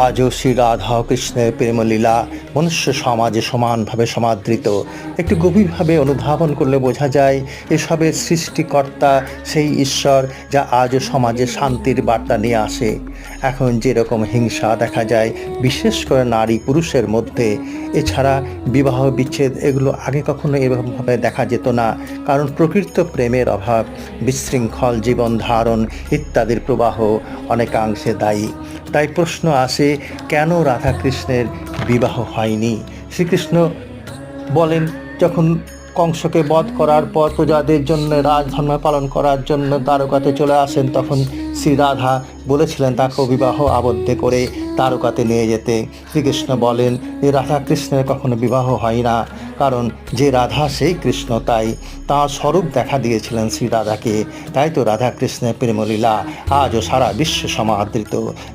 আজও শ্রী রাধা ও কৃষ্ণের প্রেমলীলা মনুষ্য সমাজে সমানভাবে সমাদৃত। একটু গভীরভাবে অনুধাবন করলে বোঝা যায় এসবের সৃষ্টিকর্তা সেই ঈশ্বর যা আজও সমাজে শান্তির বার্তা নিয়ে আসে। এখন যেরকম হিংসা দেখা যায় বিশেষ করে নারী পুরুষের মধ্যে, এছাড়া বিবাহ বিচ্ছেদ, এগুলো আগে কখনো এরকমভাবে দেখা যেত না। কারণ প্রকৃত প্রেমের অভাব, বিশৃঙ্খল জীবন ধারণ ইত্যাদির প্রবাহ অনেকাংশে দায়ী। তাই প্রশ্ন আসে, কেন রাধাকৃষ্ণের বিবাহ হয়নি? শ্রীকৃষ্ণ বলেন, যখন কংসকে বধ করার পর প্রজাদের জন্য রাজধর্ম পালন করার জন্য দ্বারকাতে চলে আসেন, তখন শ্রী রাধা বলেছিলেন তাকে বিবাহ আবদ্ধ করে দ্বারকাতে নিয়ে যেতে। শ্রীকৃষ্ণ বলেন যে রাধাকৃষ্ণের কখনো বিবাহ হয় না, কারণ যে রাধা সেই কৃষ্ণ, তাই তাঁর স্বরূপ দেখা দিয়েছিলেন শ্রী রাধাকে। তাই তো রাধাকৃষ্ণের প্রেমলীলা আজও সারা বিশ্ব সমাদৃত।